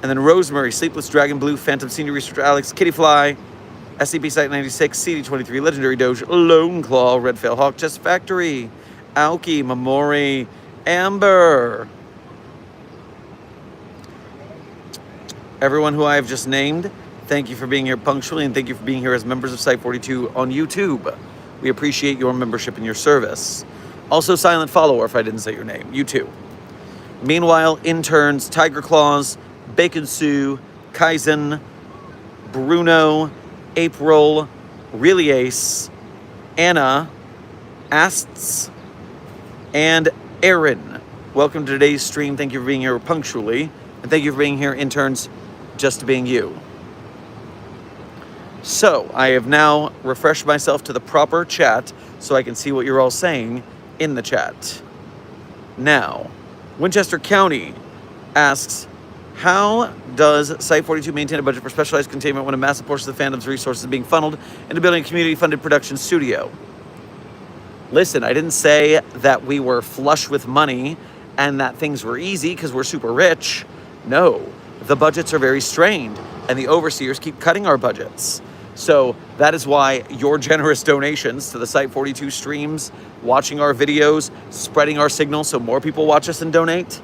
And then Rosemary, Sleepless Dragon Blue, Phantom Senior Researcher Alex, Kittyfly, SCP Site 96, CD23, Legendary Doge, Lone Claw, Redfail Hawk, Chess Factory, Aoki, Mamori, Amber. Everyone who I have just named, thank you for being here punctually, and thank you for being here as members of Site 42 on YouTube. We appreciate your membership and your service. Also, silent follower if I didn't say your name, you too. Meanwhile, interns, Tiger Claws, Bacon Sue, Kaizen, Bruno, April, Really Ace, Anna, Asts, and Aaron. Welcome to today's stream. Thank you for being here punctually. And thank you for being here, interns, just being you. So, I have now refreshed myself to the proper chat so I can see what you're all saying in the chat. Now, Winchester County asks, how does Site 42 maintain a budget for specialized containment when a massive portion of the fandom's resources are being funneled into building a community-funded production studio? Listen, I didn't say that we were flush with money and that things were easy because we're super rich. No, the budgets are very strained and the overseers keep cutting our budgets. So that is why your generous donations to the Site 42 streams, watching our videos, spreading our signal so more people watch us and donate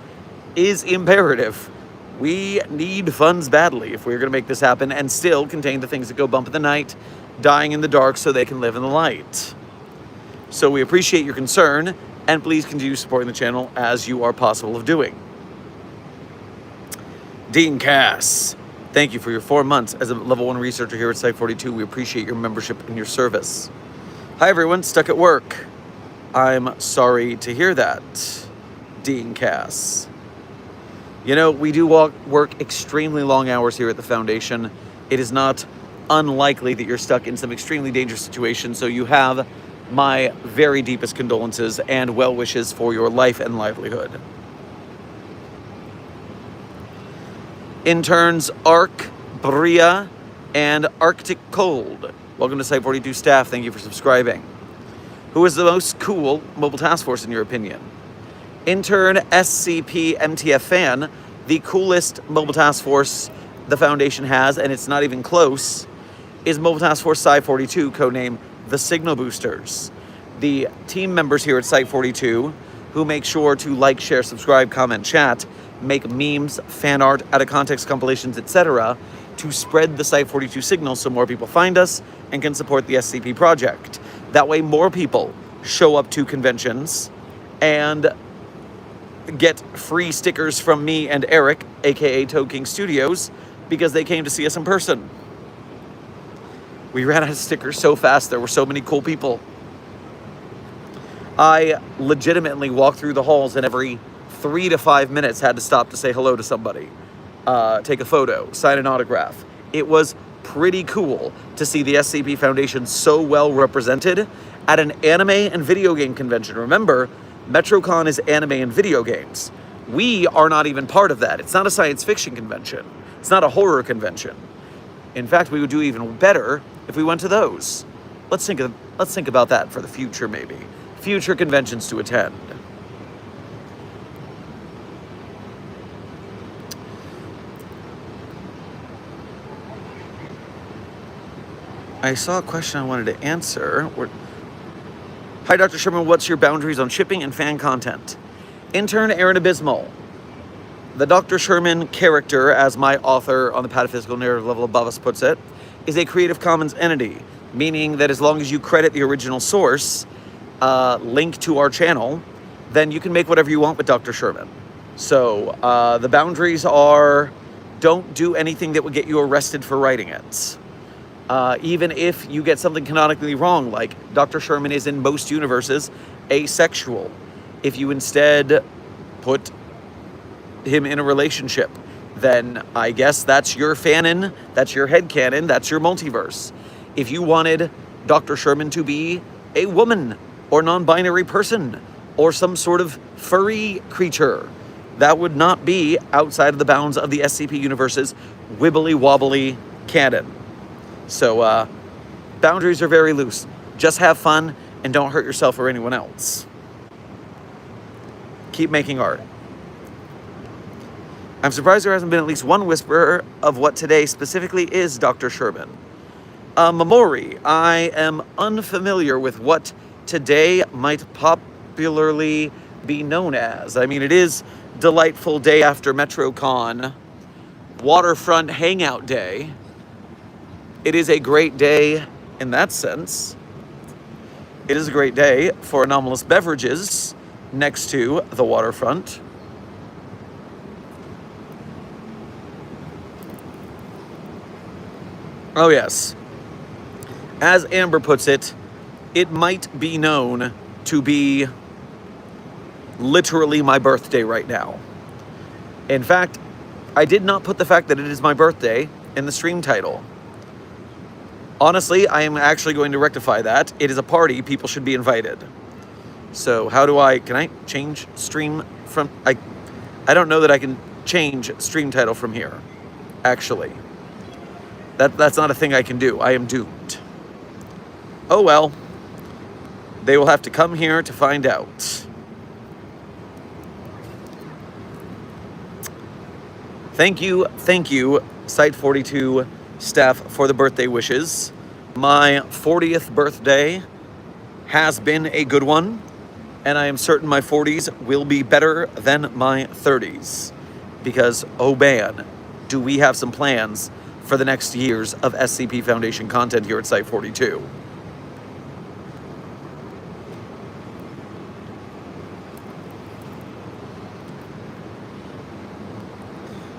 is imperative. We need funds badly if we're going to make this happen and still contain the things that go bump in the night, dying in the dark so they can live in the light. So we appreciate your concern, and please continue supporting the channel as you are possible of doing. Dean Cass, thank you for your 4 months as a level 1 researcher here at Site 42. We appreciate your membership and your service. Hi everyone, stuck at work. I'm sorry to hear that, Dean Cass. You know, we do work extremely long hours here at the Foundation. It is not unlikely that you're stuck in some extremely dangerous situation, so you have my very deepest condolences and well wishes for your life and livelihood. Interns Ark, Bria, and Arctic Cold. Welcome to Site 42 staff. Thank you for subscribing. Who is the most cool mobile task force in your opinion? Intern SCP MTF Fan, the coolest mobile task force the Foundation has, and it's not even close, is Mobile Task Force Site 42, codename the Signal Boosters. The team members here at Site 42, who make sure to like, share, subscribe, comment, chat, make memes, fan art, out of context compilations, etc., to spread the Site 42 signal so more people find us and can support the SCP project. That way more people show up to conventions and get free stickers from me and Eric, aka Toad King Studios, because they came to see us in person. We ran out of stickers so fast, there were so many cool people. I legitimately walked through the halls and every 3 to 5 minutes had to stop to say hello to somebody, take a photo, sign an autograph. It was pretty cool to see the SCP Foundation so well represented at an anime and video game convention. Remember, METROCON is anime and video games. We are not even part of that. It's not a science fiction convention. It's not a horror convention. In fact, we would do even better if we went to those. Let's think about that for the future, maybe. Future conventions to attend. I saw a question I wanted to answer. Hi, Dr. Sherman, what's your boundaries on shipping and fan content? Intern Aaron Abysmal. The Dr. Sherman character, as my author on the Pataphysical Narrative level above us puts it, is a Creative Commons entity, meaning that as long as you credit the original source, link to our channel, then you can make whatever you want with Dr. Sherman. So the boundaries are, don't do anything that would get you arrested for writing it. Even if you get something canonically wrong, like Dr. Sherman is in most universes asexual. If you instead put him in a relationship, then I guess that's your fanon, that's your headcanon, that's your multiverse. If you wanted Dr. Sherman to be a woman or non-binary person or some sort of furry creature, that would not be outside of the bounds of the SCP universe's wibbly-wobbly canon. So boundaries are very loose. Just have fun and don't hurt yourself or anyone else. Keep making art. I'm surprised there hasn't been at least one whisper of what today specifically is, Dr. Sherman. Mamori, I am unfamiliar with what today might popularly be known as. I mean, it is delightful day after METROCON, waterfront hangout day. It is a great day in that sense. It is a great day for anomalous beverages next to the waterfront. Oh yes. As Amber puts it, it might be known to be literally my birthday right now. In fact, I did not put the fact that it is my birthday in the stream title. Honestly, I am actually going to rectify that. It is a party. People should be invited. So how do can I change stream from, I don't know that I can change stream title from here, actually. That's not a thing I can do. I am doomed. Oh well. They will have to come here to find out. Thank you, Site 42 staff, for the birthday wishes. My 40th birthday has been a good one, and I am certain my 40s will be better than my 30s. Because, oh man, do we have some plans for the next years of SCP Foundation content here at Site 42.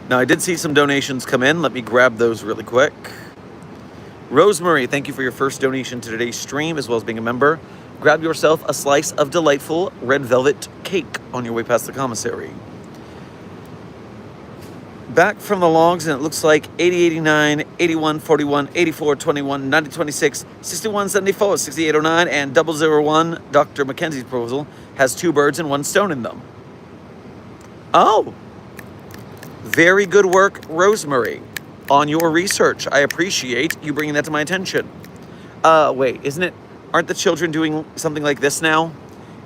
Now, I did see some donations come in. Let me grab those really quick. Rosemary, thank you for your first donation to today's stream, as well as being a member. Grab yourself a slice of delightful red velvet cake on your way past the commissary. Back from the logs, and it looks like 80, 89, 81, 41, 84, 21, 90, 26, 61, 74, 68, 09, and 001, Dr. Mackenzie's proposal, has 2 birds and 1 stone in them. Oh! Very good work, Rosemary, on your research. I appreciate you bringing that to my attention. Wait, aren't the children doing something like this now?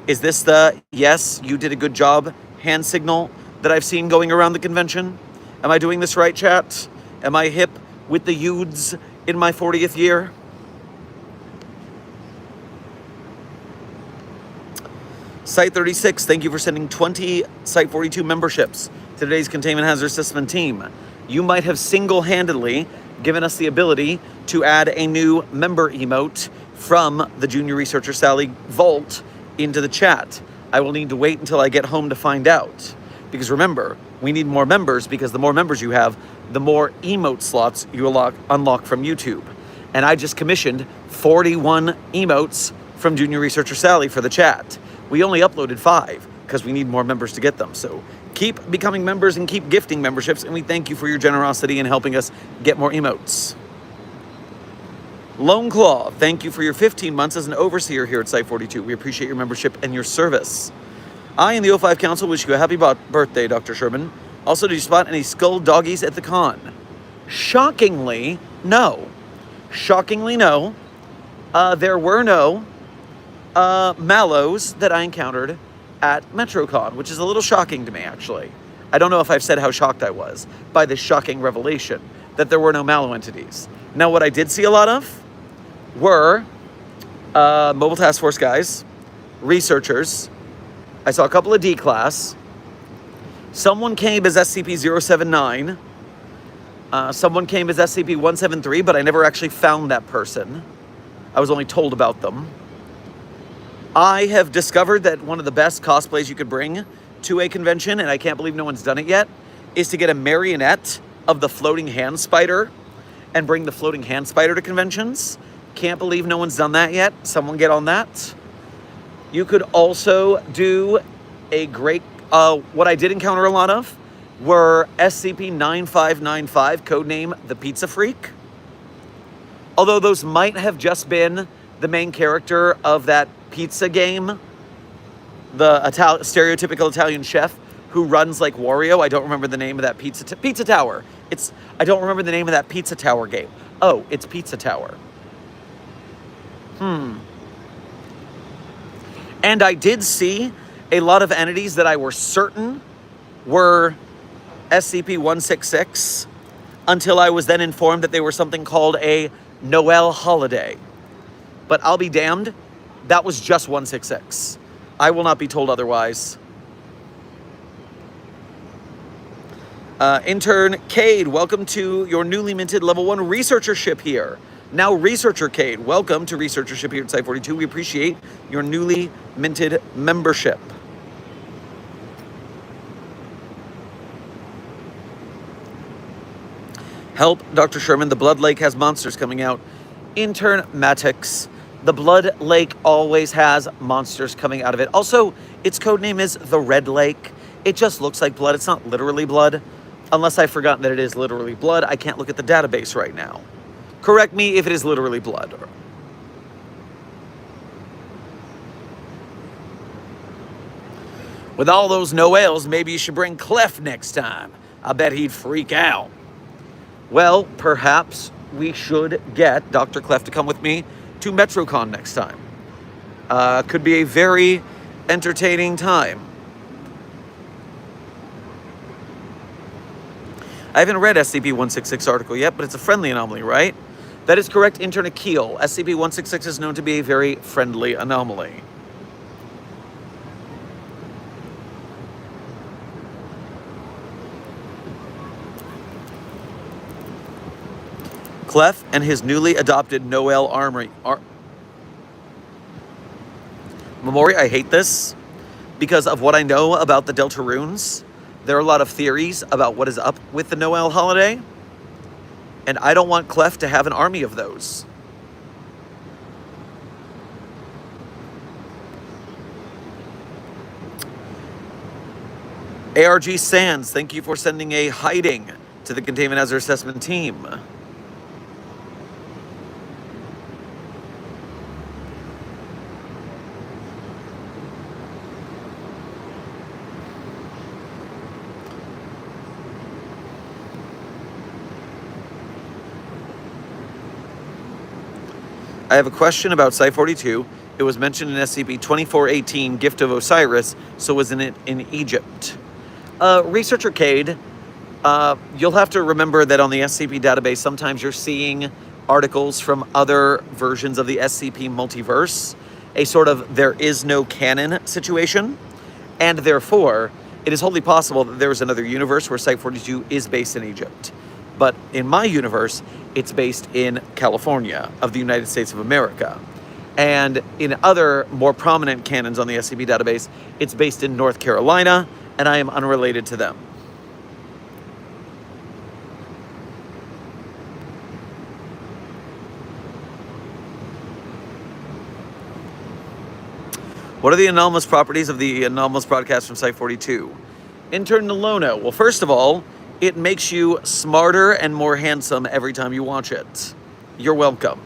Is this the, yes, you did a good job hand signal that I've seen going around the convention? Am I doing this right, chat? Am I hip with the youths in my 40th year? Site 36, thank you for sending 20 Site 42 memberships to today's Containment Hazard Assessment team. You might have single-handedly given us the ability to add a new member emote from the Junior Researcher Sally vault into the chat. I will need to wait until I get home to find out. Because remember, we need more members, because the more members you have, the more emote slots you unlock from YouTube. And I just commissioned 41 emotes from Junior Researcher Sally for the chat. We only uploaded 5 because we need more members to get them. So keep becoming members and keep gifting memberships, and we thank you for your generosity in helping us get more emotes. Lone Claw, thank you for your 15 months as an overseer here at Site 42. We appreciate your membership and your service. I and the O5 Council wish you a happy birthday, Dr. Sherman. Also, did you spot any skull doggies at the con? Shockingly, no. Shockingly, no. There were no mallows that I encountered at METROCON, which is a little shocking to me, actually. I don't know if I've said how shocked I was by this shocking revelation that there were no mallow entities. Now, what I did see a lot of were Mobile Task Force guys, researchers. I saw a couple of D-Class. Someone came as SCP-079. Someone came as SCP-173, but I never actually found that person. I was only told about them. I have discovered that one of the best cosplays you could bring to a convention, and I can't believe no one's done it yet, is to get a marionette of the floating hand spider and bring the floating hand spider to conventions. Can't believe no one's done that yet. Someone get on that. You could also do a great, what I did encounter a lot of were SCP-9595, codename the Pizza Freak. Although those might have just been the main character of that pizza game, the stereotypical Italian chef who runs like Wario. I don't remember the name of that pizza tower. I don't remember the name of that pizza tower game. Oh, it's Pizza Tower. And I did see a lot of entities that I were certain were SCP-166 until I was then informed that they were something called a Noel holiday. But I'll be damned, that was just 166. I will not be told otherwise. Intern Cade, welcome to your newly minted level 1 researchership here. Now Researcher Cade, welcome to researchership here at Site 42. We appreciate your newly minted membership. Help, Dr. Sherman, the Blood Lake has monsters coming out. Intern Matix, the Blood Lake always has monsters coming out of it. Also, its code name is the Red Lake. It just looks like blood. It's not literally blood. Unless I've forgotten that it is literally blood. I can't look at the database right now. Correct me if it is literally blood. With all those Noels, maybe you should bring Clef next time. I bet he'd freak out. Well, perhaps we should get Dr. Clef to come with me to METROCON next time. Could be a very entertaining time. I haven't read SCP-166 article yet, but it's a friendly anomaly, right? That is correct, Intern Akil. SCP-166 is known to be a very friendly anomaly. Clef and his newly adopted Noel Armory. Memori, I hate this because of what I know about the Deltarunes. There are a lot of theories about what is up with the Noel holiday, and I don't want Clef to have an army of those. ARG Sands, thank you for sending a hiding to the Containment Hazard Assessment team. I have a question about Site 42. It was mentioned in SCP-2418, Gift of Osiris, so wasn't it in Egypt? Researcher Cade, you'll have to remember that on the SCP database, sometimes you're seeing articles from other versions of the SCP multiverse, a sort of there is no canon situation, and therefore, it is wholly possible that there is another universe where Site 42 is based in Egypt. But in my universe, it's based in California of the United States of America. And in other more prominent canons on the SCP database, it's based in North Carolina, and I am unrelated to them. What are the anomalous properties of the anomalous broadcast from Site 42? Intern Nalona. Well, first of all, it makes you smarter and more handsome every time you watch it. You're welcome.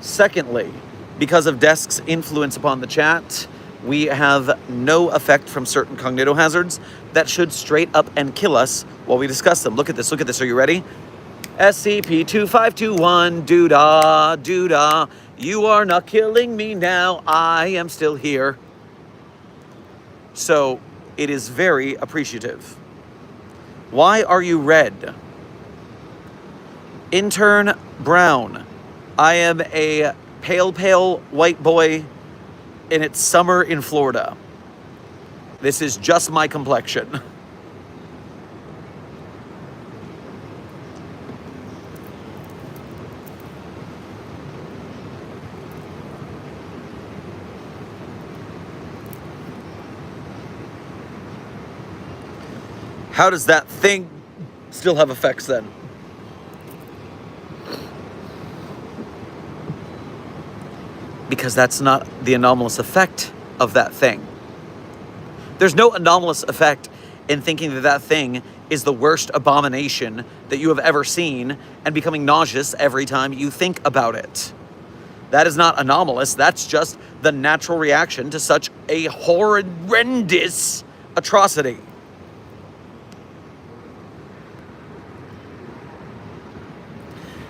Secondly, because of Desk's influence upon the chat, we have no effect from certain cognitohazards that should straight up and kill us while we discuss them. Look at this, are you ready? SCP-2521, doo-dah, doo-dah. You are not killing me now, I am still here. So, it is very appreciative. Why are you red? Intern Brown. I am a pale white boy, and it's summer in Florida. This is just my complexion. How does that thing still have effects then? Because that's not the anomalous effect of that thing. There's no anomalous effect in thinking that that thing is the worst abomination that you have ever seen and becoming nauseous every time you think about it. That is not anomalous. That's just the natural reaction to such a horrendous atrocity.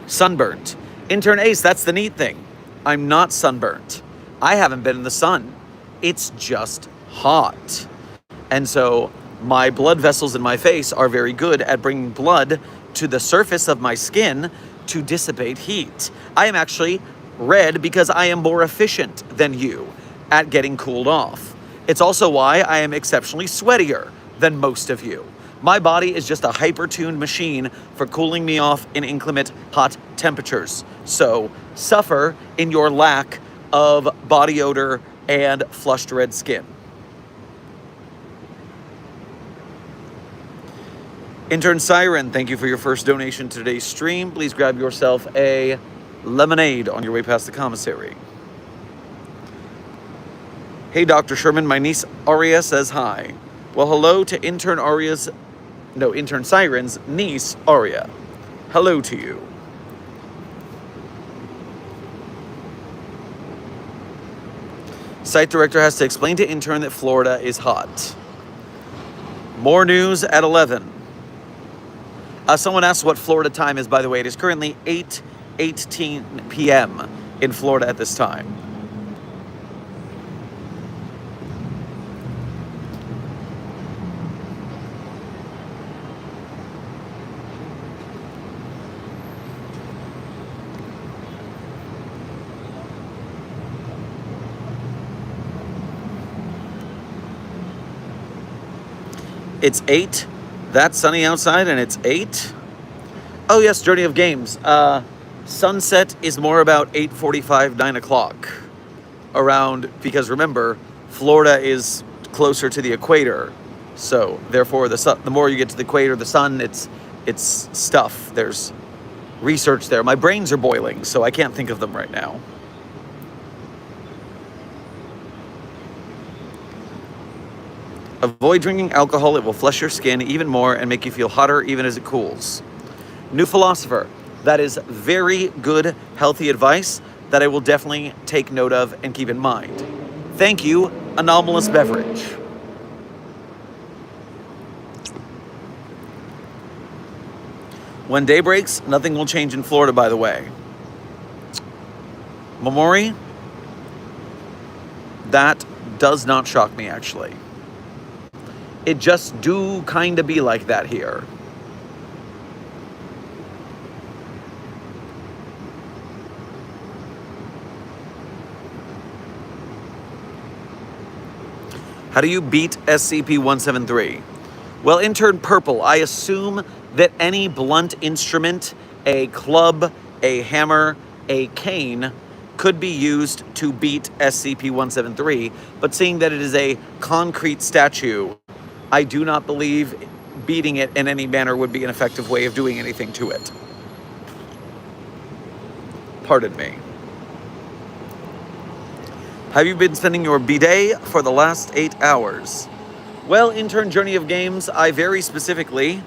Sunburnt. Intern Ace, that's the neat thing. I'm not sunburnt. I haven't been in the sun. It's just hot. And so My blood vessels in my face are very good at bringing blood to the surface of my skin to dissipate heat. I am actually red because I am more efficient than you at getting cooled off. It's also why I am exceptionally sweatier than most of you. My body is just a hyper-tuned machine for cooling me off in inclement hot temperatures. So suffer in your lack of body odor and flushed red skin. Intern Siren, thank you for your first donation to today's stream. Please grab yourself a lemonade on your way past the commissary. Hey, Dr. Sherman, my niece Aria says hi. Well, hello to Intern Siren's niece, Aria. Hello to you. Site director has to explain to intern that Florida is hot. More news at 11. Someone asked what Florida time is, by the way. It is currently 8:18 p.m. in Florida at this time. It's 8. That's sunny outside, and it's 8. Oh yes, Journey of Games. Sunset is more about 8:45, 9 o'clock. Around, because remember, Florida is closer to the equator. So therefore, the more you get to the equator, the sun, it's stuff. There's research there. My brains are boiling, so I can't think of them right now. Avoid drinking alcohol. It will flush your skin even more and make you feel hotter even as it cools. New philosopher. That is very good, healthy advice that I will definitely take note of and keep in mind. Thank you, Anomalous Beverage. When day breaks, nothing will change in Florida, by the way. Momori, that does not shock me, actually. It just do kind of be like that here. How do you beat SCP-173? Well, Intern Purple, I assume that any blunt instrument, a club, a hammer, a cane, could be used to beat SCP-173, but seeing that it is a concrete statue, I do not believe beating it in any manner would be an effective way of doing anything to it. Pardon me. Have you been spending your bidet for the last 8 hours? Well, Intern Journey of Games, I very specifically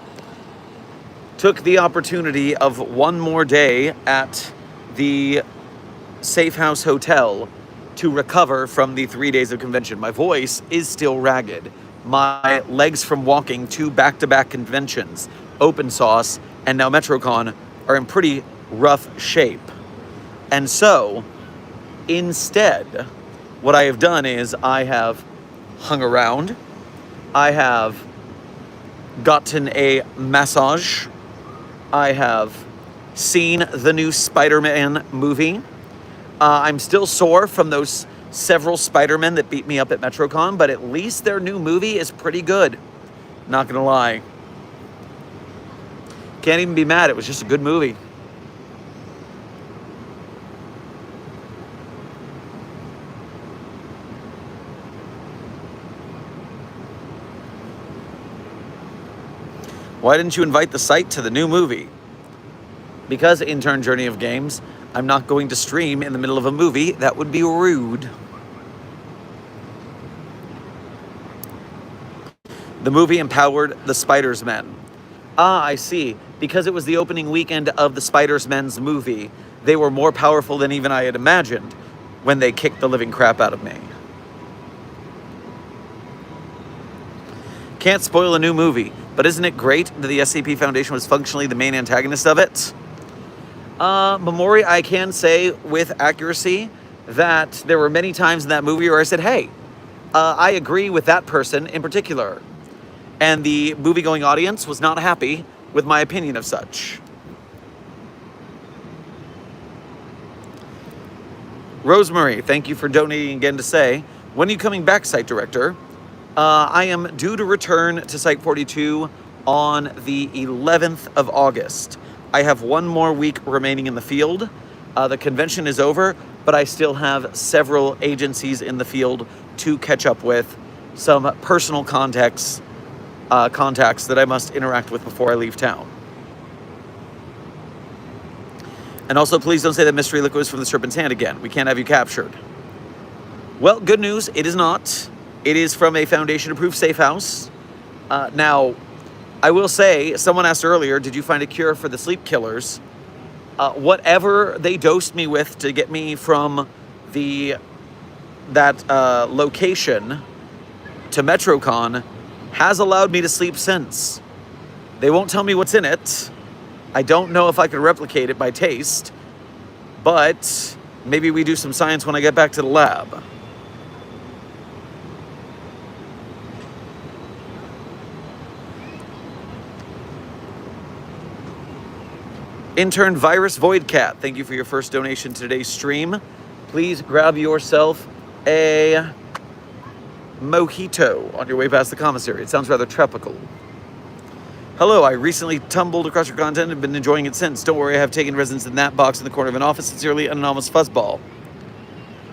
took the opportunity of one more day at the Safe House Hotel to recover from the 3 days of convention. My voice is still ragged. My legs from walking 2 back-to-back conventions, Open Sauce and now METROCON, are in pretty rough shape. And so, instead, what I have done is I have hung around, I have gotten a massage, I have seen the new Spider-Man movie. I'm still sore from those several Spider-Men that beat me up at METROCON, but at least their new movie is pretty good. Not gonna lie. Can't even be mad, it was just a good movie. Why didn't you invite the site to the new movie? Because, Intern Journey of Games, I'm not going to stream in the middle of a movie. That would be rude. The movie empowered the Spider-Men. Ah, I see. Because it was the opening weekend of the Spider-Men's movie, they were more powerful than even I had imagined when they kicked the living crap out of me. Can't spoil a new movie, but isn't it great that the SCP Foundation was functionally the main antagonist of it? Memori, I can say with accuracy that there were many times in that movie where I said, hey, I agree with that person in particular. and the movie-going audience was not happy with my opinion of such. Rosemary, thank you for donating again to say, when are you coming back, Site Director? I am due to return to Site 42 on the 11th of August. I have one more week remaining in the field. The convention is over, but I still have several agencies in the field to catch up with, some personal contacts that I must interact with before I leave town. And also, please don't say that mystery liquid is from the Serpent's Hand again. We can't have you captured. Well, good news, it is not. It is from a Foundation-approved safe house. Now, I will say, someone asked earlier, did you find a cure for the sleep killers? Whatever they dosed me with to get me from that location to METROCON has allowed me to sleep since. They won't tell me what's in it. I don't know if I could replicate it by taste, but maybe we do some science when I get back to the lab. Intern Virus Void Cat, thank you for your first donation to today's stream. Please grab yourself a mojito on your way past the commissary. It sounds rather tropical. Hello, I recently tumbled across your content and been enjoying it since. Don't worry, I have taken residence in that box in the corner of an office. Sincerely, an anonymous fuzzball.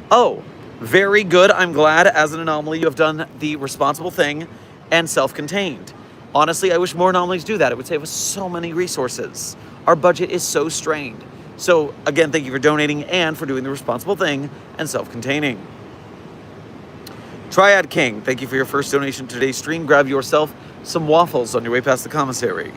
Oh, very good. I'm glad, as an anomaly, you have done the responsible thing and self-contained. Honestly, I wish more anomalies do that. It would save us so many resources. Our budget is so strained. So, again, thank you for donating and for doing the responsible thing and self-containing. Triad King, thank you for your first donation to today's stream. Grab yourself some waffles on your way past the commissary.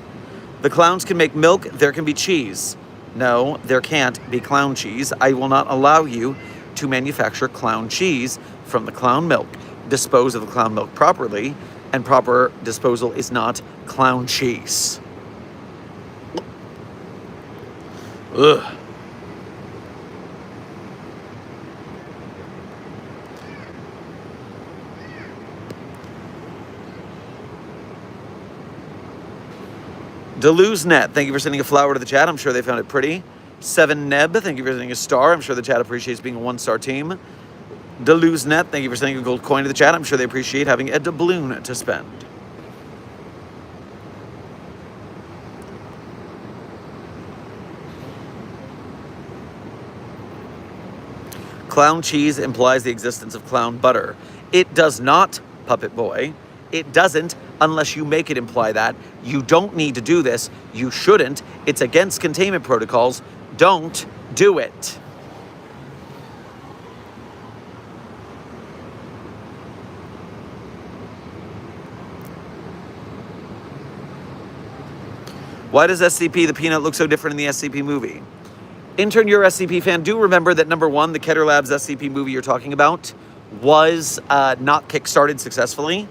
The clowns can make milk, there can be cheese. No, there can't be clown cheese. I will not allow you to manufacture clown cheese from the clown milk. Dispose of the clown milk properly, and proper disposal is not clown cheese. Ugh. DeluseNet, thank you for sending a flower to the chat. I'm sure they found it pretty. 7Neb, thank you for sending a star. I'm sure the chat appreciates being a one-star team. DeluseNet, thank you for sending a gold coin to the chat. I'm sure they appreciate having a doubloon to spend. Clown cheese implies the existence of clown butter. It does not, Puppet Boy. It doesn't unless you make it imply that. You don't need to do this. You shouldn't. It's against containment protocols. Don't do it. Why does SCP the Peanut look so different in the SCP movie? Intern, you're a SCP fan. Do remember that number one, the Keter Labs SCP movie you're talking about was not kickstarted successfully.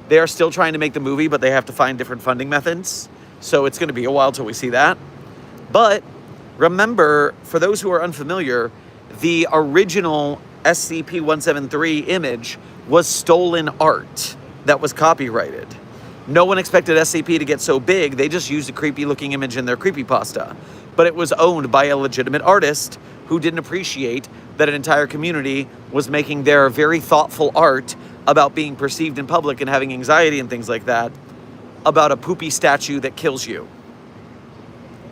They are still trying to make the movie, but they have to find different funding methods. So it's going to be a while till we see that. But remember, for those who are unfamiliar, the original SCP-173 image was stolen art that was copyrighted. No one expected SCP to get so big. They just used a creepy looking image in their creepypasta. But it was owned by a legitimate artist who didn't appreciate that an entire community was making their very thoughtful art about being perceived in public and having anxiety and things like that, about a poopy statue that kills you.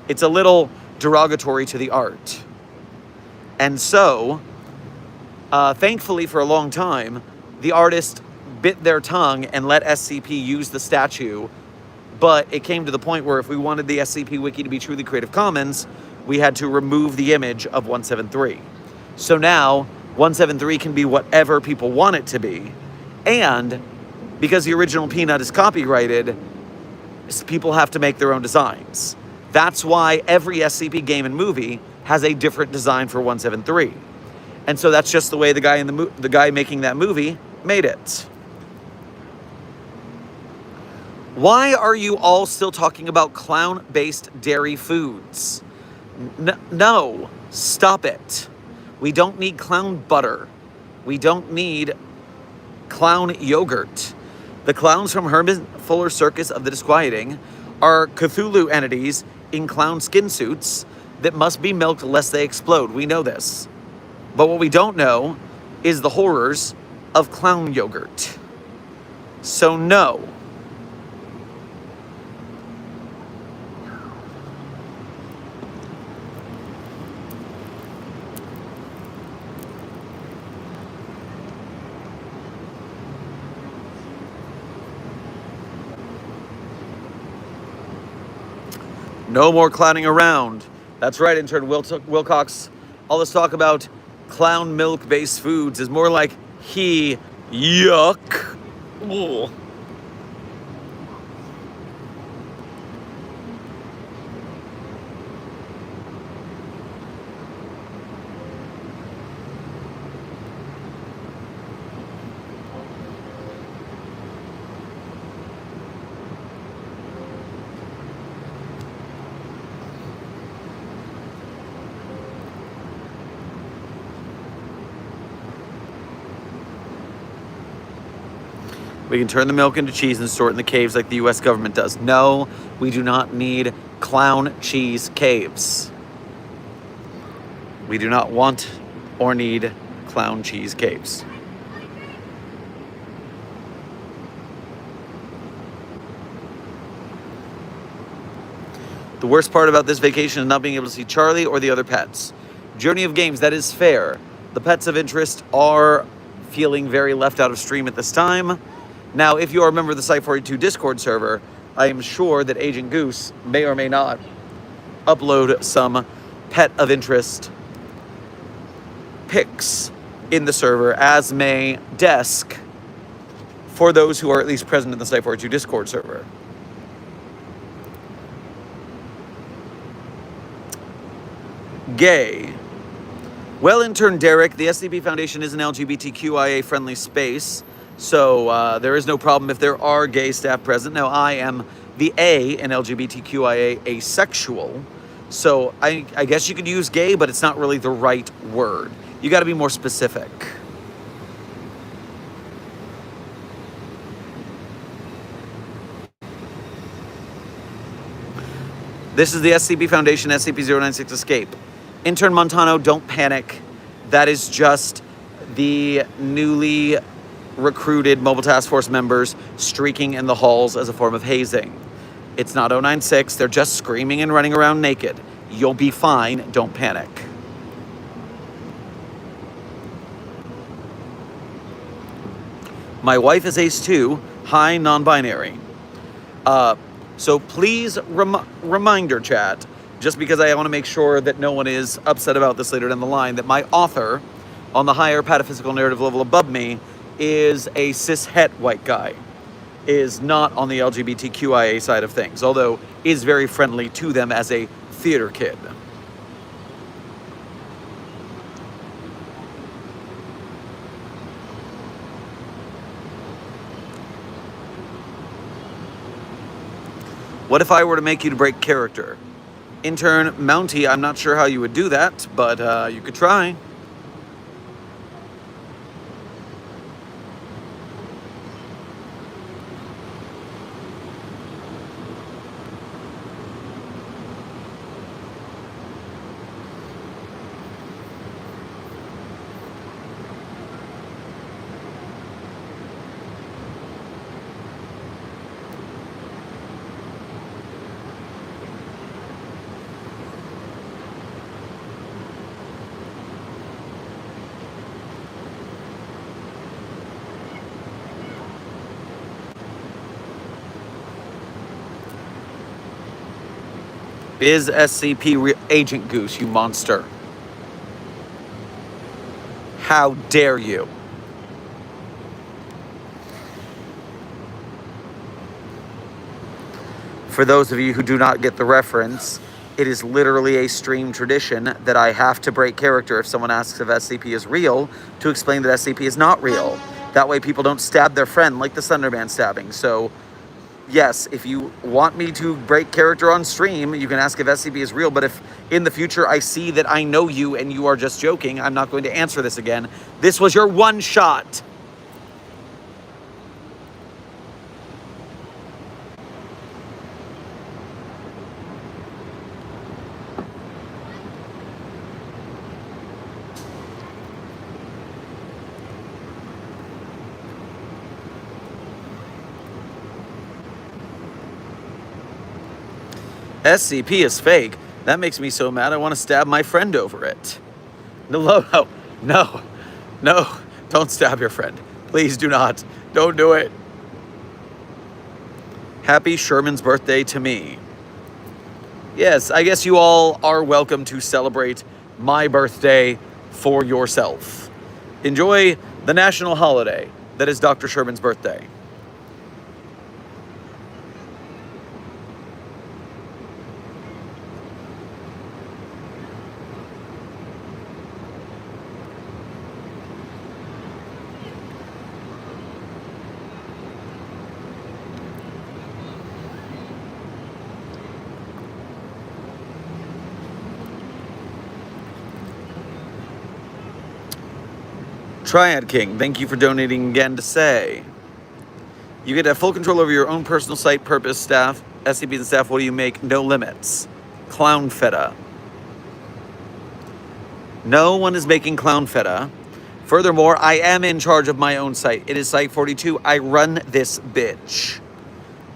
It's a little derogatory to the art. And so, thankfully for a long time, the artist bit their tongue and let SCP use the statue, but it came to the point where if we wanted the SCP Wiki to be truly Creative Commons, we had to remove the image of 173. So now, 173 can be whatever people want it to be, and because the original Peanut is copyrighted, people have to make their own designs. That's why every SCP game and movie has a different design for 173. And so that's just the way the guy making that movie made it. Why are you all still talking about clown-based dairy foods? No, stop it. We don't need clown butter. We don't need clown yogurt. The clowns from Herman Fuller's Circus of the Disquieting are Cthulhu entities in clown skin suits that must be milked lest they explode. We know this. But what we don't know is the horrors of clown yogurt. So no. No more clowning around. That's right, intern Wilcox. All this talk about clown milk-based foods is more like yuck. Ugh. We can turn the milk into cheese and store it in the caves like the US government does. No, we do not need clown cheese caves. We do not want or need clown cheese caves. The worst part about this vacation is not being able to see Charlie or the other pets. Journey of Games, that is fair. The pets of interest are feeling very left out of stream at this time. Now, if you are a member of the Site42 Discord server, I am sure that Agent Goose may or may not upload some pet of interest pics in the server, as may Desk, for those who are at least present in the Site42 Discord server. Gay. Well, intern Derek, the SCP Foundation is an LGBTQIA-friendly space. So there is no problem if there are gay staff present. Now, I am the A in LGBTQIA asexual. So I guess you could use gay, but it's not really the right word. You got to be more specific. This is the SCP Foundation, SCP-096 Escape. Intern Montano, don't panic. That is just the newly recruited Mobile Task Force members streaking in the halls as a form of hazing. It's not 096. They're just screaming and running around naked. You'll be fine. Don't panic. My wife is ace 2, high non-binary. So please, reminder chat, just because I want to make sure that no one is upset about this later down the line, that my author on the higher pataphysical narrative level above me is a cis-het white guy, is not on the LGBTQIA side of things, although is very friendly to them as a theater kid. What if I were to make you to break character? Intern Mountie, I'm not sure how you would do that, but you could try. Is SCP Agent Goose, you monster? How dare you? For those of you who do not get the reference, it is literally a stream tradition that I have to break character if someone asks if SCP is real, to explain that SCP is not real. That way people don't stab their friend like the Thunderman stabbing. So yes, if you want me to break character on stream, you can ask if SCP is real, but if in the future I see that I know you and you are just joking, I'm not going to answer this again. This was your one shot. SCP is fake. That makes me so mad I want to stab my friend over it. No, no, no. Don't stab your friend. Please do not. Don't do it. Happy Sherman's birthday to me. Yes, I guess you all are welcome to celebrate my birthday for yourself. Enjoy the national holiday that is Dr. Sherman's birthday. Triad King, thank you for donating again to say. You get to have full control over your own personal site, purpose, staff, SCPs and staff. What do you make? No limits. Clown Feta. No one is making Clown Feta. Furthermore, I am in charge of my own site. It is Site 42. I run this bitch.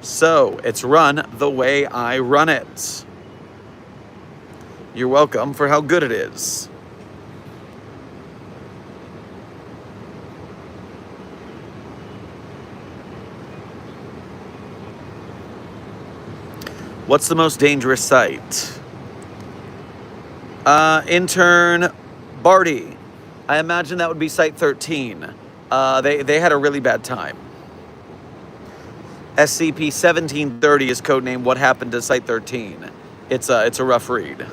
So, it's run the way I run it. You're welcome for how good it is. What's the most dangerous site? Intern Barty. I imagine that would be Site 13. They had a really bad time. SCP-1730 is codenamed What Happened to Site 13. It's a rough read.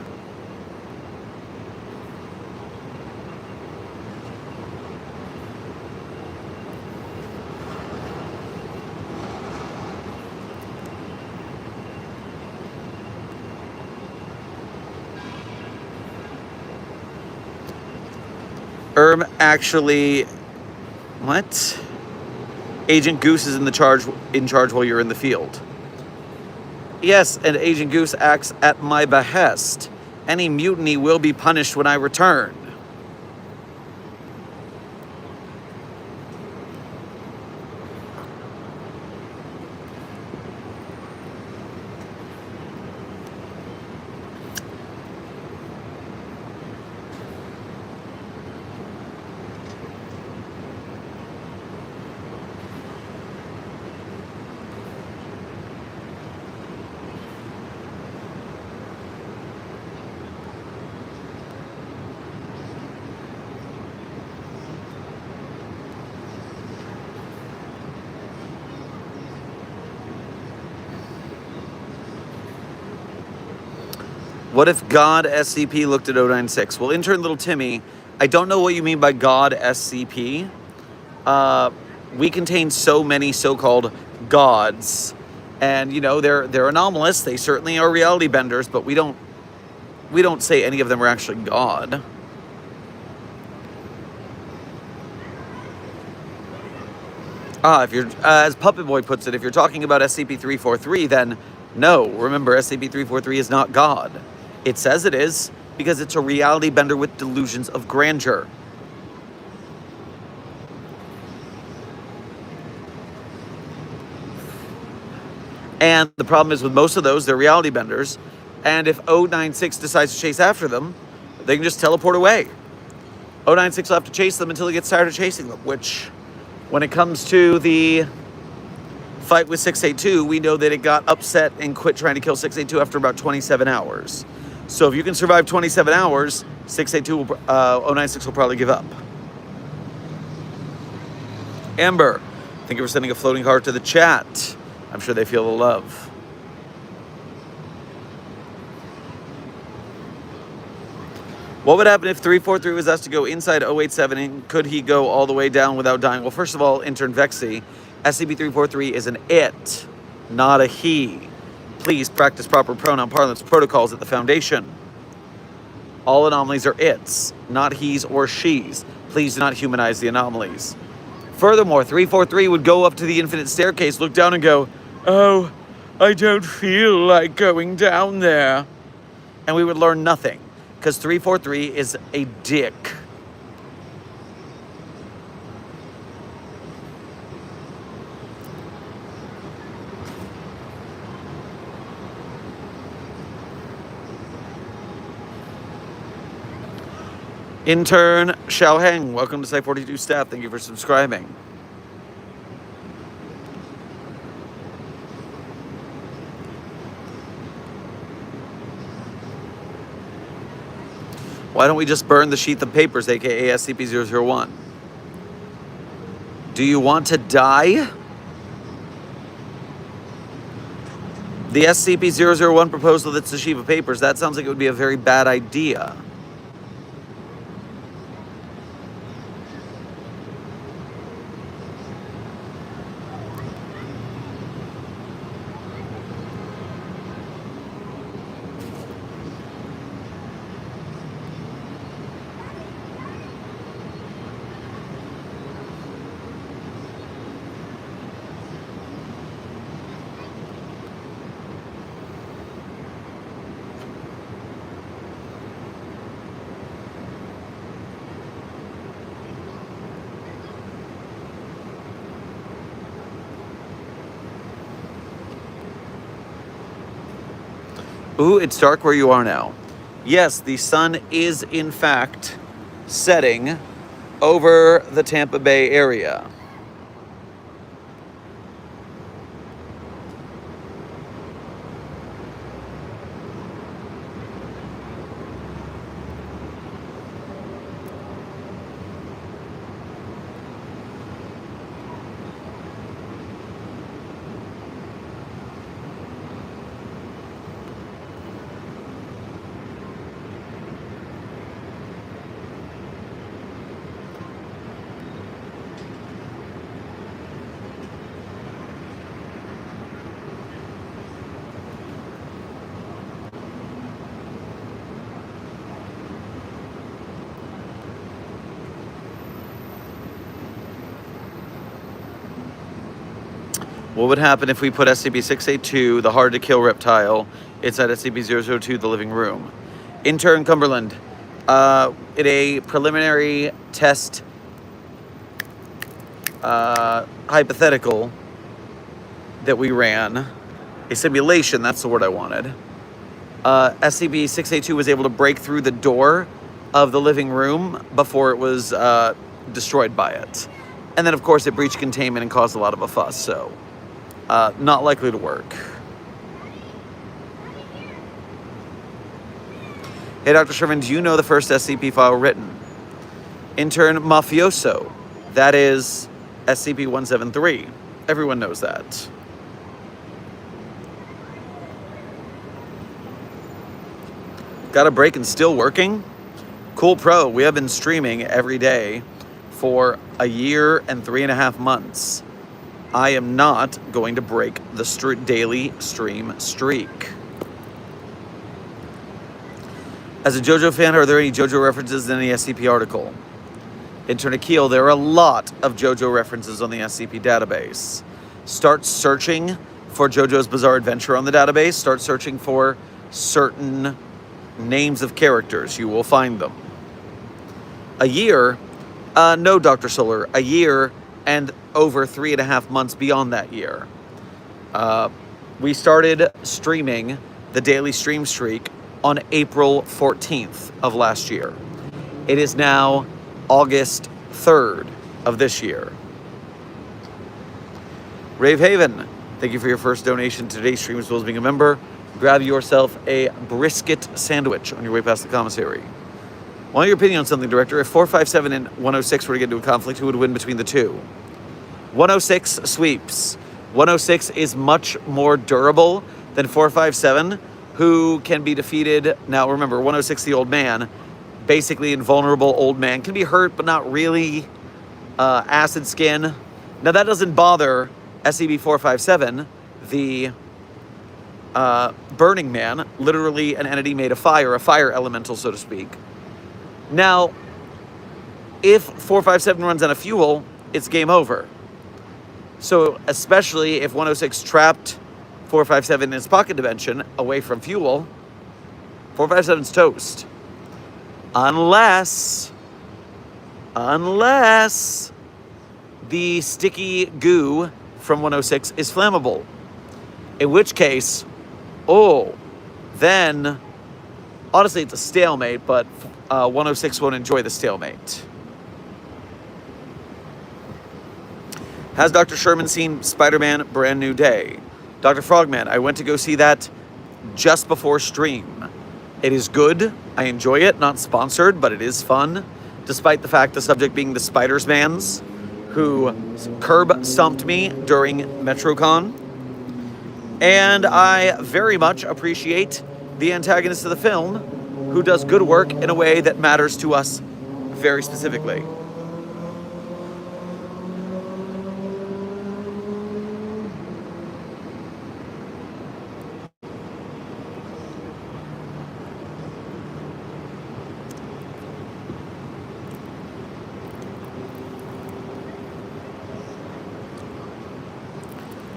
Actually, what? Agent Goose is in charge while you're in the field. Yes, and Agent Goose acts at my behest. Any mutiny will be punished when I return. What if God SCP looked at 096? Well, intern little Timmy, I don't know what you mean by God SCP. We contain so many so-called gods, and you know they're anomalous. They certainly are reality benders, but we don't say any of them are actually God. If you're, as Puppet Boy puts it, if you're talking about SCP-343, then no. Remember, SCP-343 is not God. It says it is because it's a reality bender with delusions of grandeur. And the problem is with most of those, they're reality benders. And if 096 decides to chase after them, they can just teleport away. 096 will have to chase them until he gets tired of chasing them, which, when it comes to the fight with 682, we know that it got upset and quit trying to kill 682 after about 27 hours. So if you can survive 27 hours, 096 will probably give up. Amber, thank you for sending a floating heart to the chat. I'm sure they feel the love. What would happen if 343 was asked to go inside 087, and could he go all the way down without dying? Well, first of all, intern Vexy, SCP-343 is an it, not a he. Please practice proper pronoun parlance protocols at the Foundation. All anomalies are its, not he's or she's. Please do not humanize the anomalies. Furthermore, 343 would go up to the infinite staircase, look down and go, "Oh, I don't feel like going down there." And we would learn nothing, because 343 is a dick. Intern Xiao Heng, welcome to Site 42 staff. Thank you for subscribing. Why don't we just burn the sheath of papers, aka SCP-001? Do you want to die? The SCP-001 proposal that's the sheaf of papers, that sounds like it would be a very bad idea. Ooh, it's dark where you are now. Yes, the sun is in fact setting over the Tampa Bay area. What would happen if we put SCP-682, the hard-to-kill reptile, inside SCP-002, the living room? Intern Cumberland, in a preliminary test hypothetical that we ran, a simulation, that's the word I wanted, SCP-682 was able to break through the door of the living room before it was destroyed by it. And then, of course, it breached containment and caused a lot of a fuss, so not likely to work. Hey, Dr. Sherman, do you know the first SCP file written? Intern Mafioso, that is SCP-173. Everyone knows that. Got a break and still working? Cool Pro, we have been streaming every day for a year and 3.5 months. I am not going to break the daily stream streak. As a JoJo fan, are there any JoJo references in the SCP article? Intern Akil, there are a lot of JoJo references on the SCP database. Start searching for JoJo's Bizarre Adventure on the database. Start searching for certain names of characters. You will find them. A year? No, Dr. Solar. A year and over 3.5 months beyond that year. We started streaming the daily stream streak on April 14th of last year. It is now August 3rd of this year. Rave Haven, thank you for your first donation to today's stream, as well as being a member. Grab yourself a brisket sandwich on your way past the commissary. Want your opinion on something, Director? If 457 and 106 were to get into a conflict, who would win between the two? 106 sweeps. 106 is much more durable than 457, who can be defeated. Now, remember, 106, the old man, basically invulnerable old man, can be hurt, but not really. Acid skin. Now, that doesn't bother SCP-457, the Burning Man, literally an entity made of fire, a fire elemental, so to speak. Now, if 457 runs out of fuel, it's game over. So, especially if 106 trapped 457 in its pocket dimension away from fuel, 457's toast. Unless the sticky goo from 106 is flammable. In which case, then Honestly, it's a stalemate, but 106 won't enjoy the stalemate. Has Dr. Sherman seen Spider-Man Brand New Day? Dr. Frogman, I went to go see that just before stream. It is good. I enjoy it. Not sponsored, but it is fun. Despite the fact the subject being the Spider-Mans, who curb stomped me during METROCON. And I very much appreciate the antagonist of the film, who does good work in a way that matters to us very specifically.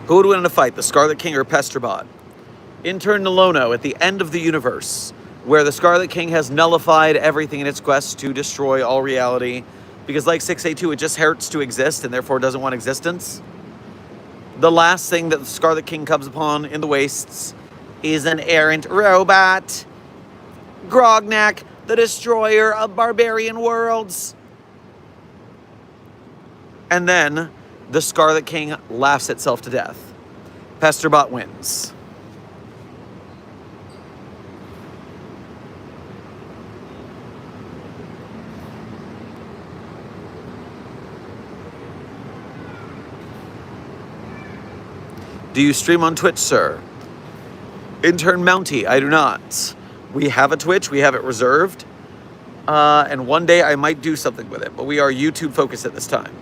Who would win in a fight, the Scarlet King or Pesterbot? Intern Nolono at the end of the universe, where the Scarlet King has nullified everything in its quest to destroy all reality, because like 682, it just hurts to exist and therefore doesn't want existence. The last thing that the Scarlet King comes upon in the wastes is an errant robot. Grognak, the destroyer of barbarian worlds. And then the Scarlet King laughs itself to death. Pesterbot wins. Do you stream on Twitch, sir? Intern Mountie, I do not. We have a Twitch, we have it reserved. And one day I might do something with it, but we are YouTube focused at this time.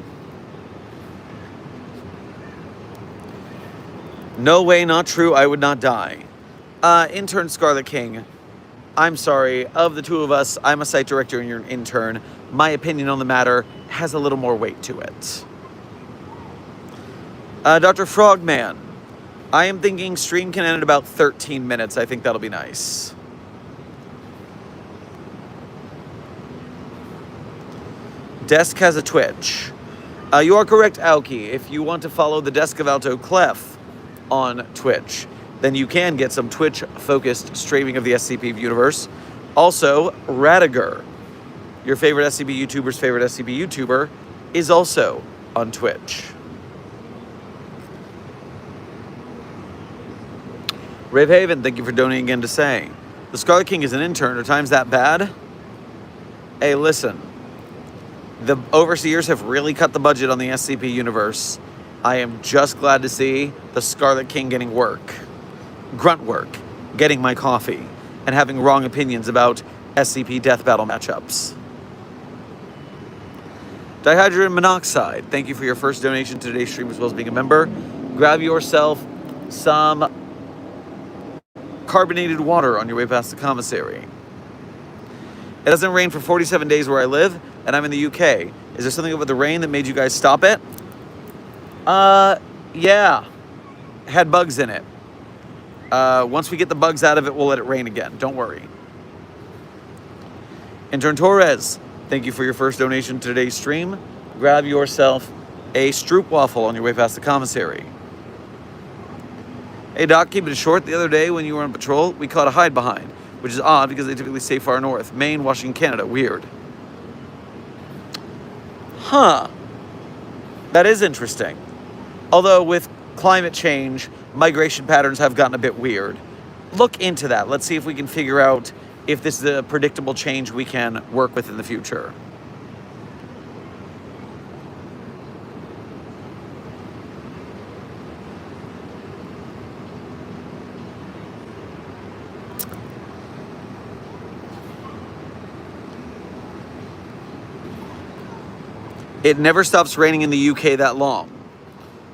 No way, not true, I would not die. Intern Scarlet King, I'm sorry, of the two of us, I'm a site director and you're an intern. My opinion on the matter has a little more weight to it. Dr. Frogman, I am thinking stream can end at about 13 minutes. I think that'll be nice. Desk has a Twitch. You are correct, Aoki. If you want to follow the Desk of Alto Clef on Twitch, then you can get some Twitch-focused streaming of the SCP universe. Also, Radiger, your favorite SCP YouTuber's favorite SCP YouTuber, is also on Twitch. Rave Haven, thank you for donating again to say, the Scarlet King is an intern. Are times that bad? Hey, listen. The overseers have really cut the budget on the SCP universe. I am just glad to see the Scarlet King getting work. Grunt work. Getting my coffee. And having wrong opinions about SCP death battle matchups. Dihydrogen monoxide, thank you for your first donation to today's stream as well as being a member. Grab yourself some carbonated water on your way past the commissary. It doesn't rain for 47 days where I live, and I'm in the UK. Is there something about the rain that made you guys stop it? Yeah. It had bugs in it. Once we get the bugs out of it, we'll let it rain again. Don't worry. Intern Torres, thank you for your first donation to today's stream. Grab yourself a Stroop waffle on your way past the commissary. Hey Doc, keep it short. The other day when you were on patrol, we caught a hide behind, which is odd because they typically stay far north. Maine, Washington, Canada. Weird. Huh. That is interesting. Although with climate change, migration patterns have gotten a bit weird. Look into that. Let's see if we can figure out if this is a predictable change we can work with in the future. It never stops raining in the UK that long.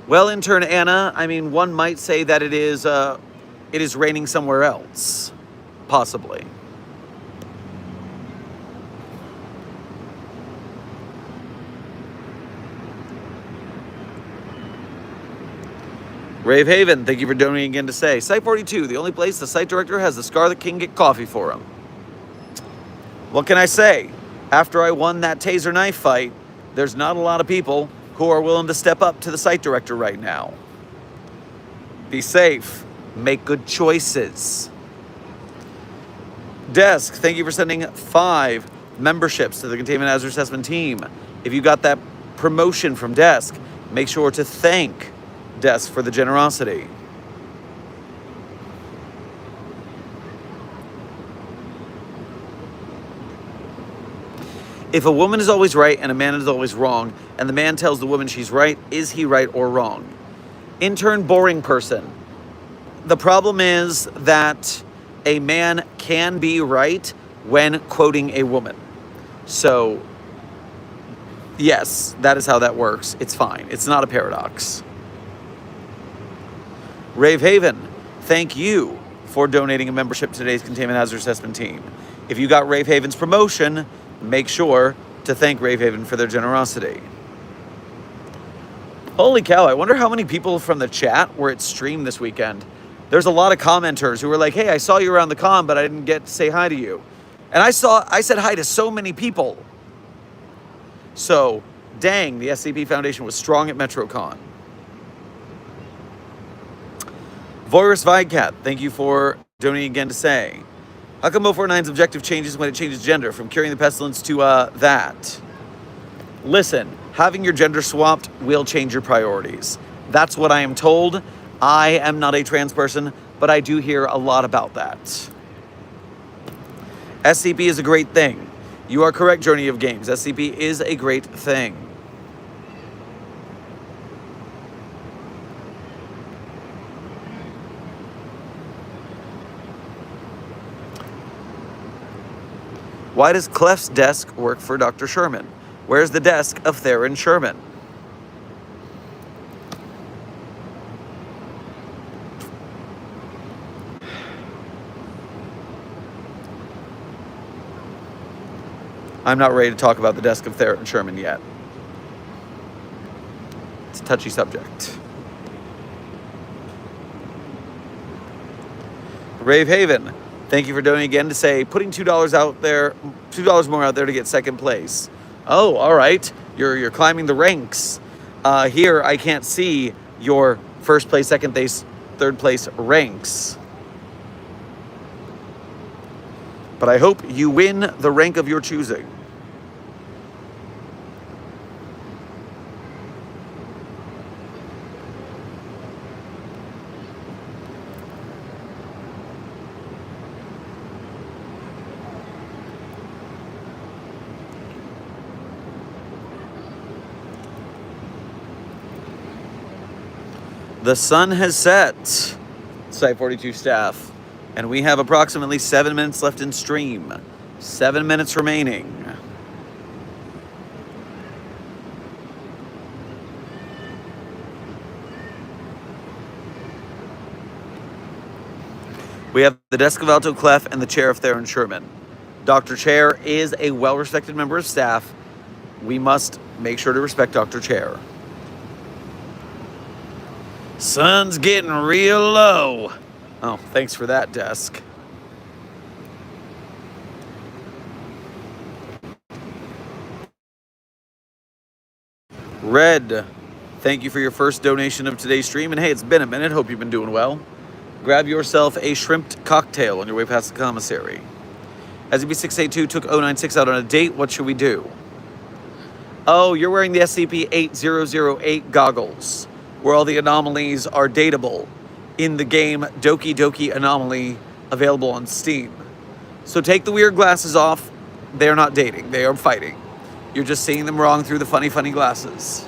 Well, intern Anna, I mean, one might say that it is raining somewhere else, possibly. Rave Haven, thank you for donating again to say, Site 42, the only place the site director has the Scarlet King get coffee for him. What can I say? After I won that taser knife fight, there's not a lot of people who are willing to step up to the site director right now. Be safe. Make good choices. Desk, thank you for sending 5 memberships to the Containment Hazard Assessment team. If you got that promotion from Desk, make sure to thank Desk for the generosity. If a woman is always right and a man is always wrong, and the man tells the woman she's right, is he right or wrong? Intern boring person. The problem is that a man can be right when quoting a woman. So, yes, that is how that works. It's fine. It's not a paradox. Rave Haven, thank you for donating a membership to today's Containment Hazard Assessment team. If you got Rave Haven's promotion, make sure to thank Rave Haven for their generosity. Holy cow, I wonder how many people from the chat were at stream this weekend. There's a lot of commenters who were like, hey, I saw you around the con, but I didn't get to say hi to you. And I said hi to so many people. So, dang, the SCP Foundation was strong at METROCON. Voirus Vidcat, thank you for donating again to say, how come 049's objective changes when it changes gender from curing the pestilence to that? Listen, having your gender swapped will change your priorities. That's what I am told. I am not a trans person, but I do hear a lot about that. SCP is a great thing. You are correct, Journey of Games. SCP is a great thing. Why does Clef's desk work for Dr. Sherman? Where's the desk of Theron Sherman? I'm not ready to talk about the desk of Theron Sherman yet. It's a touchy subject. Rave Haven, thank you for donating again to say, putting $2 out there, $2 more out there to get second place. Oh, all right. You're climbing the ranks. Here, I can't see your first place, second place, third place ranks. But I hope you win the rank of your choosing. The sun has set, Site 42 staff, and we have approximately 7 minutes left in stream. 7 minutes remaining. We have the desk of Alto Clef and the chair of Theron Sherman. Dr. Chair is a well-respected member of staff. We must make sure to respect Dr. Chair. Sun's getting real low. Oh, thanks for that, desk. Red, thank you for your first donation of today's stream. And hey, it's been a minute. Hope you've been doing well. Grab yourself a shrimped cocktail on your way past the commissary. SCP-682 took 096 out on a date. What should we do? Oh, you're wearing the SCP-8008 goggles, where all the anomalies are dateable in the game Doki Doki Anomaly, available on Steam. So take the weird glasses off. They're not dating. They are fighting. You're just seeing them wrong through the funny, funny glasses.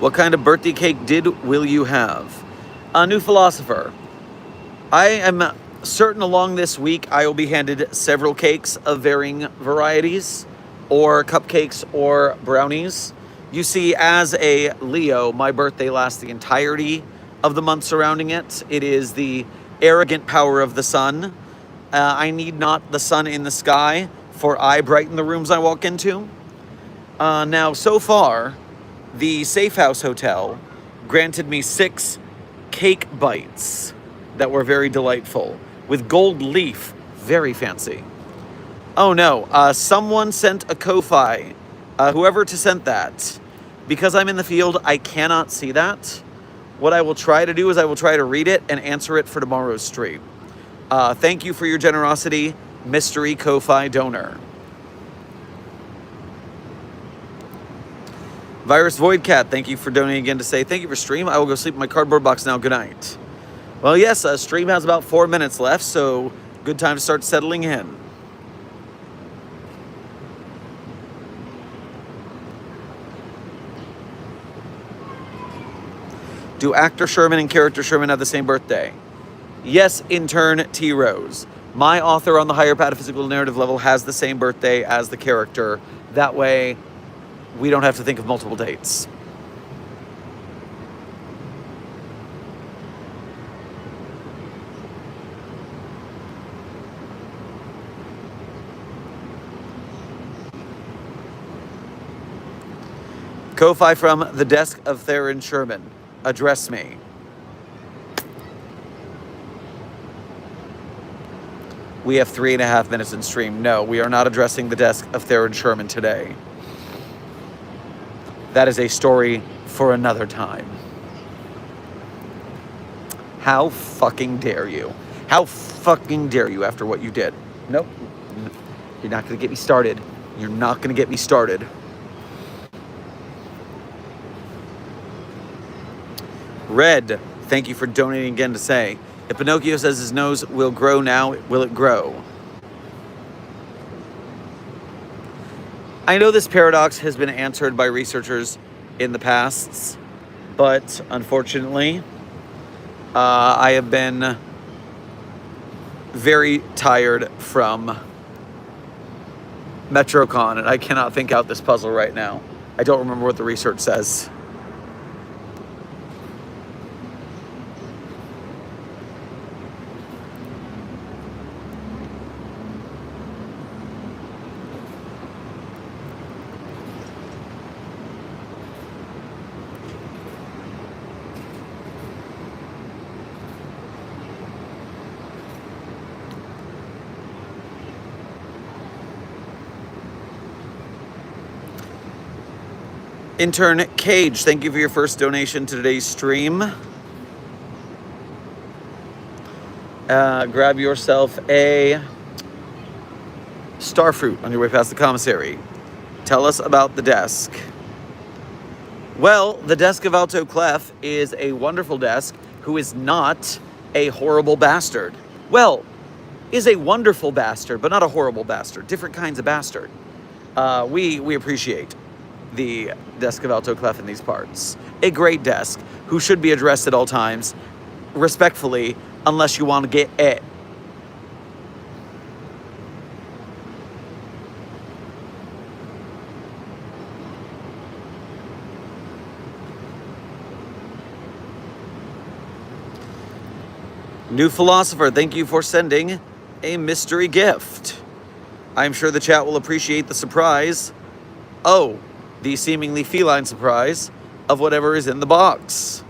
What kind of birthday cake will you have? A new philosopher. I am certain along this week I will be handed several cakes of varying varieties, or cupcakes or brownies. You see, as a Leo, my birthday lasts the entirety of the month surrounding it. It is the arrogant power of the sun. I need not the sun in the sky, for I brighten the rooms I walk into. Now, so far, the Safe House Hotel granted me 6 cake bites that were very delightful, with gold leaf, very fancy. Oh no, someone sent a Ko-Fi. Whoever to sent that. Because I'm in the field, I cannot see that. What I will try to do is I will try to read it and answer it for tomorrow's stream. Thank you for your generosity, mystery Ko-Fi donor. Virus Void Cat, thank you for donating again to say, thank you for stream. I will go sleep in my cardboard box now. Good night. Well, yes, stream has about 4 minutes left, so good time to start settling in. Do actor Sherman and character Sherman have the same birthday? Yes, intern T. Rose. My author on the higher pataphysical narrative level has the same birthday as the character. That way, we don't have to think of multiple dates. Ko-Fi from the desk of Theron Sherman. Address me. We have 3.5 minutes in stream. No, we are not addressing the desk of Theron Sherman today. That is a story for another time. How fucking dare you? How fucking dare you after what you did? Nope. You're not going to get me started. You're not going to get me started. Red, thank you for donating again to say, if Pinocchio says his nose will grow now, will it grow? I know this paradox has been answered by researchers in the past, but unfortunately, I have been very tired from METROCON, and I cannot think out this puzzle right now. I don't remember what the research says. Intern Cage, thank you for your first donation to today's stream. Grab yourself a starfruit on your way past the commissary. Tell us about the desk. Well, the desk of Alto Clef is a wonderful desk who is not a horrible bastard. Well, is a wonderful bastard, but not a horrible bastard. Different kinds of bastard. We appreciate the desk of Alto Clef in these parts. A great desk who should be addressed at all times, respectfully, unless you want to get it. New Philosopher, thank you for sending a mystery gift. I'm sure the chat will appreciate the surprise. Oh, the seemingly feline surprise of whatever is in the box.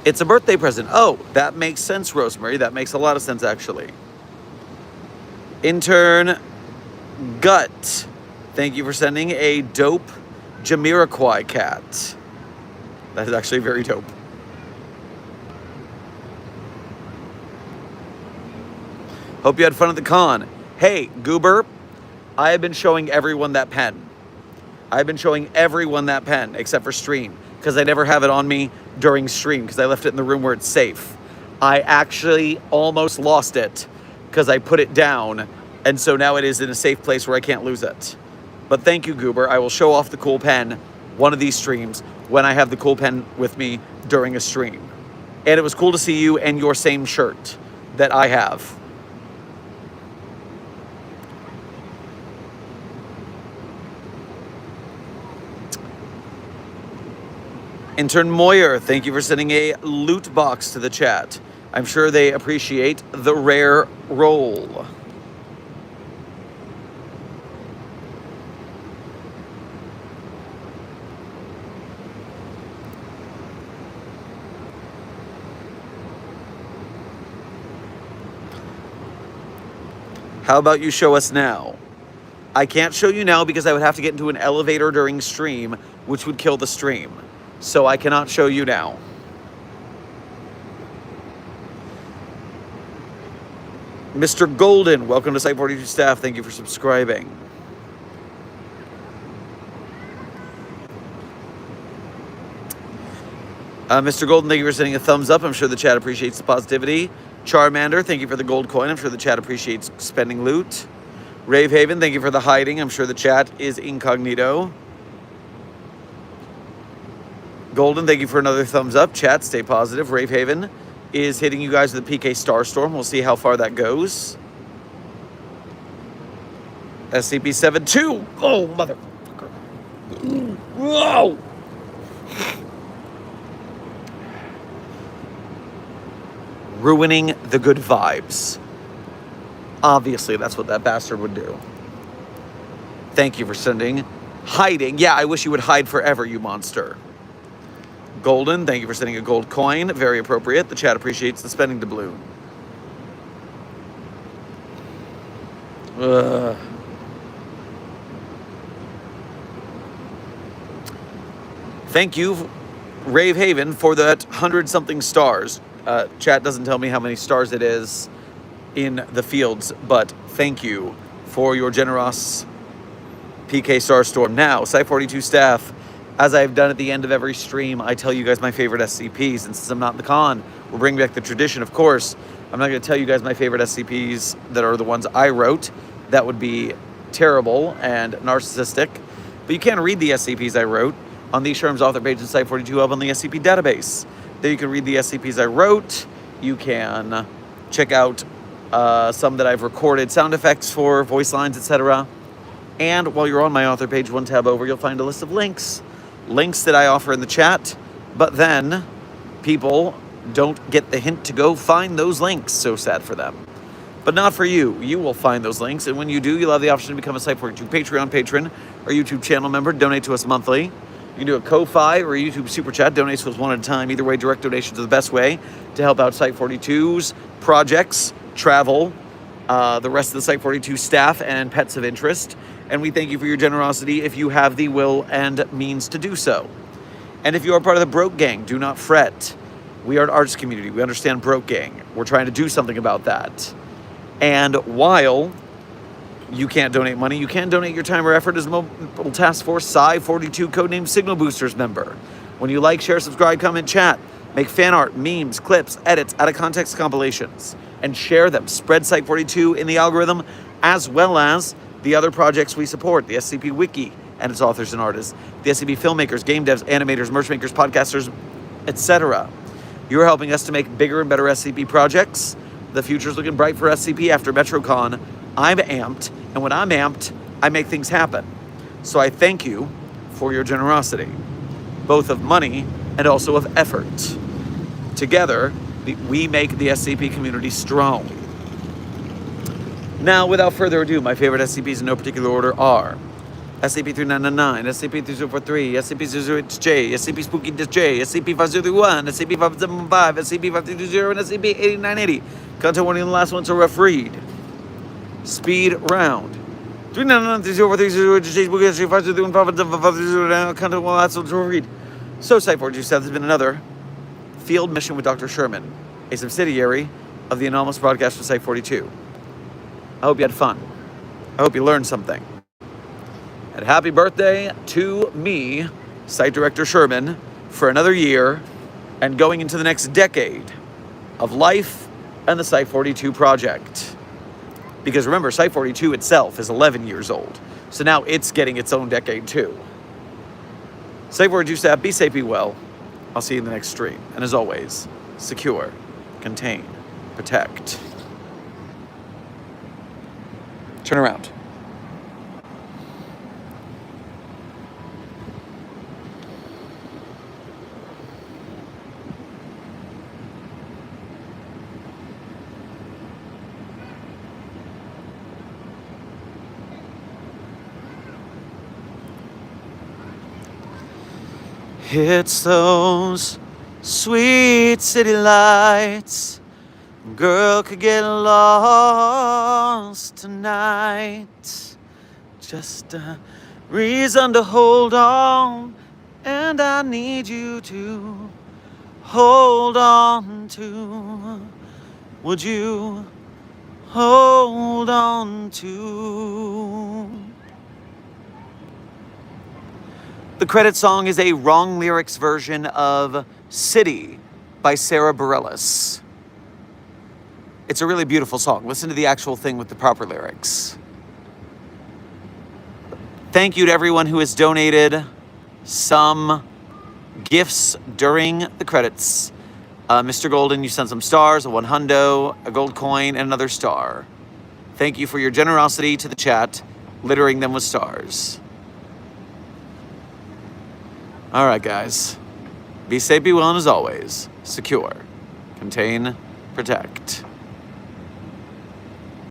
It's a birthday present. Oh, that makes sense, Rosemary. That makes a lot of sense, actually. Intern Gut, thank you for sending a dope Jamiroquai cat. That is actually very dope. Hope you had fun at the con. Hey, Goober, I have been showing everyone that pen. I've been showing everyone that pen except for stream because I never have it on me during stream because I left it in the room where it's safe. I actually almost lost it because I put it down, and so now it is in a safe place where I can't lose it. But thank you, Goober. I will show off the cool pen one of these streams when I have the cool pen with me during a stream. And it was cool to see you and your same shirt that I have. Intern Moyer, thank you for sending a loot box to the chat. I'm sure they appreciate the rare roll. How about you show us now? I can't show you now because I would have to get into an elevator during stream, which would kill the stream. So I cannot show you now. Mr. Golden, welcome to Site 42 staff. Thank you for subscribing. Mr. Golden, thank you for sending a thumbs up. I'm sure the chat appreciates the positivity. Charmander, thank you for the gold coin. I'm sure the chat appreciates spending loot. Ravehaven, thank you for the hiding. I'm sure the chat is incognito. Golden, thank you for another thumbs up. Chat, stay positive. Ravehaven is hitting you guys with a PK Starstorm. We'll see how far that goes. SCP-72. Oh, motherfucker. Whoa! Ruining the good vibes. Obviously, that's what that bastard would do. Thank you for sending. Hiding. Yeah, I wish you would hide forever, you monster. Golden, thank you for sending a gold coin. Very appropriate. The chat appreciates the spending doubloon. Thank you, Ravehaven, for that 100-something stars. Chat doesn't tell me how many stars it is in the fields, but thank you for your generous PK Starstorm. Now, Site 42 staff, as I've done at the end of every stream, I tell you guys my favorite SCPs. And since I'm not in the con, we'll bring back the tradition, of course. I'm not going to tell you guys my favorite SCPs that are the ones I wrote. That would be terrible and narcissistic. But you can read the SCPs I wrote on the Sherman's author page in Site 42 Hub on the SCP database. There you can read the SCPs I wrote. You can check out some that I've recorded sound effects for, voice lines, etc. And while you're on my author page, one tab over, you'll find a list of links. Links that I offer in the chat, but then people don't get the hint to go find those links. So sad for them. But not for you. You will find those links, and when you do, you'll have the option to become a Site 42 Patreon patron or YouTube channel member. Donate to us monthly. You can do a Ko-Fi or a YouTube Super Chat. Donate to us one at a time. Either way, direct donations are the best way to help out Site 42's projects, travel, the rest of the Site 42 staff, and pets of interest. And we thank you for your generosity if you have the will and means to do so. And if you are part of the Broke Gang, do not fret. We are an arts community. We understand Broke Gang. We're trying to do something about that. And while you can't donate money, you can donate your time or effort as Mobile Task Force Psi 42 codenamed Signal Boosters member. When you like, share, subscribe, comment, chat, make fan art, memes, clips, edits, out of context compilations, and share them. Spread Site 42 in the algorithm, as well as the other projects we support, the SCP Wiki and its authors and artists, the SCP filmmakers, game devs, animators, merch makers, podcasters, etc. You're helping us to make bigger and better SCP projects. The future's looking bright for SCP after METROCON. I'm amped, and when I'm amped, I make things happen. So I thank you for your generosity, both of money and also of effort. Together, we make the SCP community strong. Now, without further ado, my favorite SCPs in no particular order are SCP-3999, SCP-3043, SCP-008J, SCP-Spooky-J, SCP-5031, SCP-575, SCP-520, and SCP-8980. Content warning on the last one, so rough read. Speed round. 3999, content warning, last one, so rough read. So, Site 427 has been another field mission with Dr. Sherman, a subsidiary of the anomalous broadcast of Site 42. I hope you had fun. I hope you learned something. And happy birthday to me, Site Director Sherman, for another year and going into the next decade of life and the Site 42 project. Because remember, Site 42 itself is 11 years old. So now it's getting its own decade too. Site 42 staff, be safe, be well. I'll see you in the next stream. And as always, secure, contain, protect. Turn around. It's those sweet city lights Girl could get lost tonight. Just a reason to hold on. And I need you to hold on to. Would you hold on to? The credit song is a wrong lyrics version of City by Sarah Bareilles. It's a really beautiful song. Listen to the actual thing with the proper lyrics. Thank you to everyone who has donated some gifts during the credits. Mr. Golden, you sent some stars, a $100, a gold coin, and another star. Thank you for your generosity to the chat, littering them with stars. All right, guys. Be safe, be well, and as always, secure, contain, protect.